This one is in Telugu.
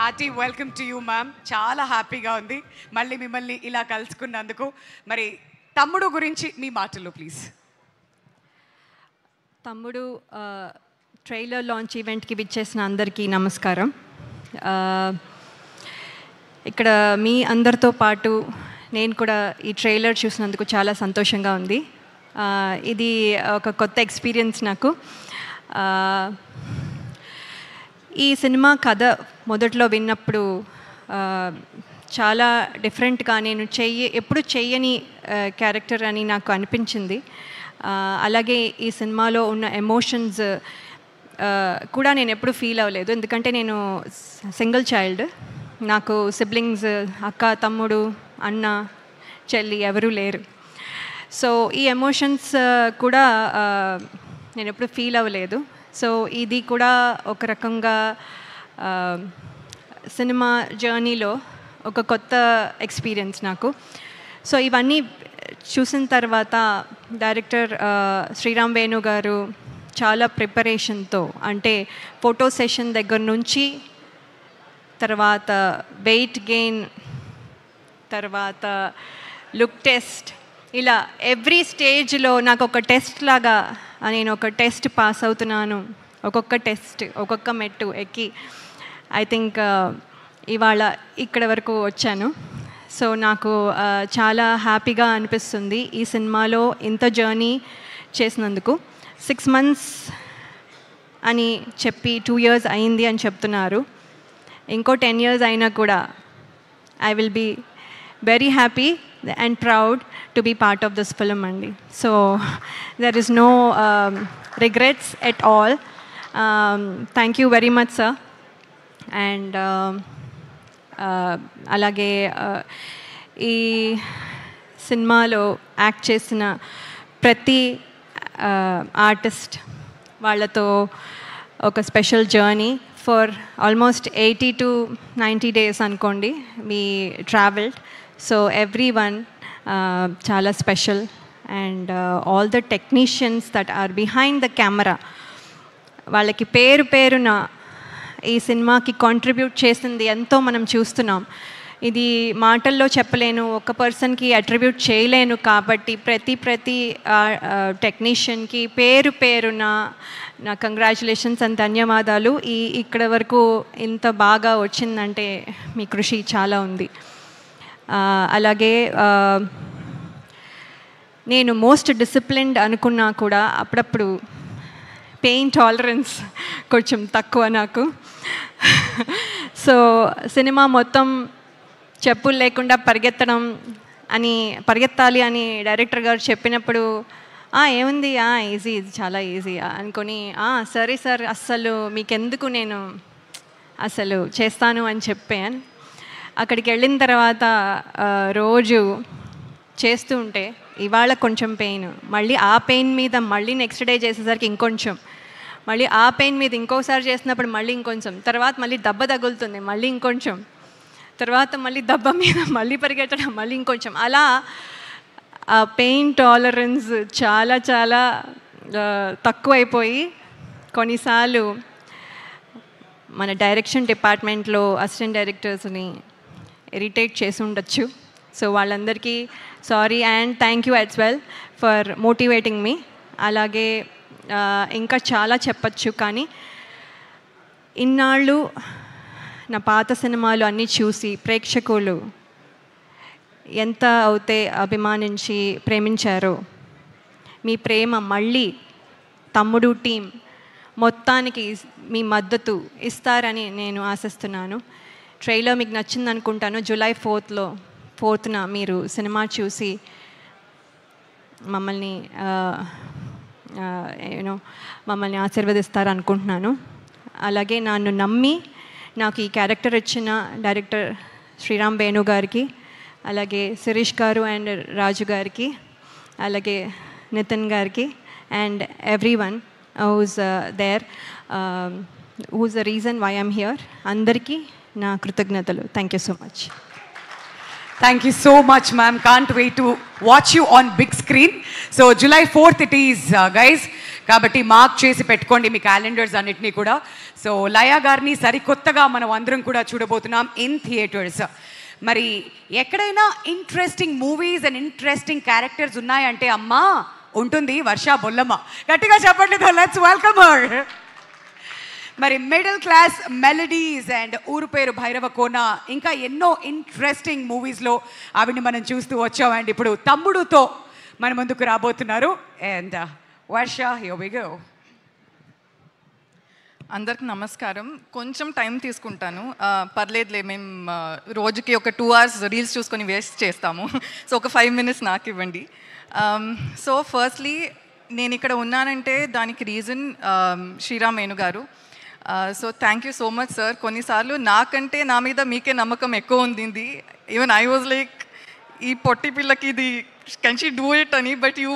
Hearty welcome to you ma'am. చాలా హ్యాపీగా ఉంది మళ్ళీ మిమ్మల్ని ఇలా కలుసుకున్నందుకు. మరి తమ్ముడు గురించి మీ మాటలు ప్లీజ్. తమ్ముడు ట్రైలర్ లాంచ్ ఈవెంట్కి విచ్చేసిన అందరికీ నమస్కారం. ఇక్కడ మీ అందరితో పాటు నేను కూడా ఈ ట్రైలర్ చూసినందుకు చాలా సంతోషంగా ఉంది. ఇది ఒక కొత్త ఎక్స్పీరియన్స్ నాకు. ఈ సినిమా కథ మొదట్లో విన్నప్పుడు చాలా డిఫరెంట్గా నేను ఎప్పుడు చెయ్యని క్యారెక్టర్ అని నాకు అనిపించింది. అలాగే ఈ సినిమాలో ఉన్న ఎమోషన్స్ కూడా నేను ఎప్పుడు ఫీల్ అవ్వలేదు, ఎందుకంటే నేను సింగిల్ చైల్డ్. నాకు సిబ్లింగ్స్, అక్క, తమ్ముడు, అన్న, చెల్లి ఎవరూ లేరు. సో ఈ ఎమోషన్స్ కూడా నేను ఎప్పుడు ఫీల్ అవ్వలేదు. సో ఇది కూడా ఒక రకంగా సినిమా జర్నీలో ఒక కొత్త ఎక్స్పీరియన్స్ నాకు. సో ఇవన్నీ చూసిన తర్వాత డైరెక్టర్ శ్రీరామ్ వేణు గారు చాలా ప్రిపరేషన్తో, అంటే ఫోటో సెషన్ దగ్గర నుంచి తర్వాత వెయిట్ గెయిన్, తర్వాత లుక్ టెస్ట్, ఇలా ఎవ్రీ స్టేజ్లో నాకు ఒక టెస్ట్ లాగా నేను ఒక టెస్ట్ పాస్ అవుతున్నాను. ఒక్కొక్క టెస్ట్, ఒక్కొక్క మెట్టు ఎక్కి ఐ థింక్ ఇవాళ ఇక్కడ వరకు వచ్చాను. సో నాకు చాలా హ్యాపీగా అనిపిస్తుంది ఈ సినిమాలో ఇంత జర్నీ చేసినందుకు. 6 months అని చెప్పి 2 years అయింది అని చెప్తున్నారు. ఇంకో 10 years అయినా కూడా I will be very happy and proud to be part of this film andi. So there is no regrets at all. Thank you very much sir. And alage ee సినిమాలో యాక్ట్ చేసిన ప్రతి ఆర్టిస్ట్ వాళ్ళతో ఒక special journey for almost 80 to 90 days అనుకోండి we traveled. So everyone chala special, and all the technicians that are behind the camera వాళ్ళకి పేరున ఈ సినిమాకి కాంట్రిబ్యూట్ చేసింది ఎంతో మనం చూస్తున్నాం. ఇది మాటల్లో చెప్పలేను, ఒక పర్సన్కి అట్రిబ్యూట్ చేయలేను. కాబట్టి ప్రతి టెక్నీషియన్కి పేరున నా కంగ్రాచులేషన్స్ అండ్ ధన్యవాదాలు. ఇక్కడ వరకు ఇంత బాగా వచ్చిందంటే మీ కృషి చాలా ఉంది. అలాగే నేను మోస్ట్ డిసిప్లిన్డ్ అనుకున్నా కూడా అప్పుడప్పుడు పెయిన్ టాలరెన్స్ కొంచెం తక్కువ నాకు. సో సినిమా మొత్తం చెప్పులు లేకుండా పరిగెత్తాలి అని డైరెక్టర్ గారు చెప్పినప్పుడు ఏముంది ఈజీ, ఇది చాలా ఈజీ అనుకొని సరే సార్ అస్సలు మీకెందుకు, నేను అసలు చేస్తాను అని చెప్పాను. అక్కడికి వెళ్ళిన తర్వాత రోజు చేస్తూ ఉంటే ఇవాళ కొంచెం పెయిన్, మళ్ళీ ఆ పెయిన్ మీద మళ్ళీ నెక్స్ట్ డే చేసేసరికి ఇంకొంచెం, మళ్ళీ ఆ పెయిన్ మీద ఇంకోసారి చేసినప్పుడు మళ్ళీ ఇంకొంచెం, తర్వాత మళ్ళీ దెబ్బ తగులుతుంది మళ్ళీ ఇంకొంచెం, తర్వాత మళ్ళీ దెబ్బ మీద మళ్ళీ పరిగెట్టడం మళ్ళీ ఇంకొంచెం, అలా ఆ పెయిన్ టాలరెన్స్ చాలా చాలా తక్కువైపోయి కొన్నిసార్లు మన డైరెక్షన్ డిపార్ట్మెంట్లో అసిస్టెంట్ డైరెక్టర్స్ని ఇరిటేట్ చేసి ఉండొచ్చు. సో వాళ్ళందరికీ sorry and thank you as well for motivating me. అలాగే ఇంకా చాలా చెప్పచ్చు, కానీ ఇన్నాళ్ళు నా పాత సినిమాలు అన్నీ చూసి ప్రేక్షకులు ఎంత అయితే అభిమానించి ప్రేమించారో, మీ ప్రేమ మళ్ళీ తమ్ముడు టీం మొత్తానికి మీ మద్దతు ఇస్తారని నేను ఆశిస్తున్నాను. ట్రైలర్ మీకు నచ్చింది అనుకుంటాను. July 4th మీరు సినిమా చూసి మమ్మల్ని మమ్మల్ని ఆశీర్వదిస్తారు అనుకుంటున్నాను. అలాగే నన్ను నమ్మి నాకు ఈ క్యారెక్టర్ ఇచ్చిన డైరెక్టర్ శ్రీరామ్ వేణు గారికి, అలాగే శిరీష్ గారు అండ్ రాజు గారికి, అలాగే నితిన్ గారికి and everyone who's there, who's the reason why I'm here, అందరికీ నా కృతజ్ఞతలు. Thank you so much. Thank you so much, ma'am. Can't wait to watch you on big screen. So July 4th it is, guys. కాబట్టి మార్క్ చేసి పెట్టుకోండి మీ క్యాలెండర్స్ అన్నిటినీ కూడా. సో లయా గారిని సరికొత్తగా మనం అందరం కూడా చూడబోతున్నాం ఇన్ థియేటర్స్. మరి ఎక్కడైనా interesting movies and interesting characters ఉన్నాయంటే అమ్మా ఉంటుంది వర్ష బొల్లమ్మ. గట్టిగా చెప్పట్లేదు. Let's welcome her. మరి మిడిల్ క్లాస్ మెలడీస్ అండ్ ఊరు పేరు భైరవ కోన ఇంకా ఎన్నో ఇంట్రెస్టింగ్ మూవీస్లో ఆవిడని మనం చూస్తూ వచ్చాం. అండ్ ఇప్పుడు తమ్ముడుతో మన ముందుకు రాబోతున్నారు. And Varsha, here we go. అందరికి నమస్కారం. కొంచెం టైం తీసుకుంటాను, పర్లేదులే. మేము రోజుకి ఒక 2 hours రీల్స్ చూసుకొని వేస్ట్ చేస్తాము. సో ఒక 5 minutes నాకు ఇవ్వండి. సో ఫస్ట్లీ నేను ఇక్కడ ఉన్నానంటే దానికి రీజన్ శ్రీరామ్ వేణు గారు. So thank you so much sir. కొన్నిసార్లు నాకంటే నా మీద మీకే నమ్మకం ఎక్కువ ఉంది. ఈవెన్ ఐ వాజ్ లైక్, ఈ పొట్టి పిల్లకి ఇది కెన్ షీ డూ ఇట్ అని, బట్ యూ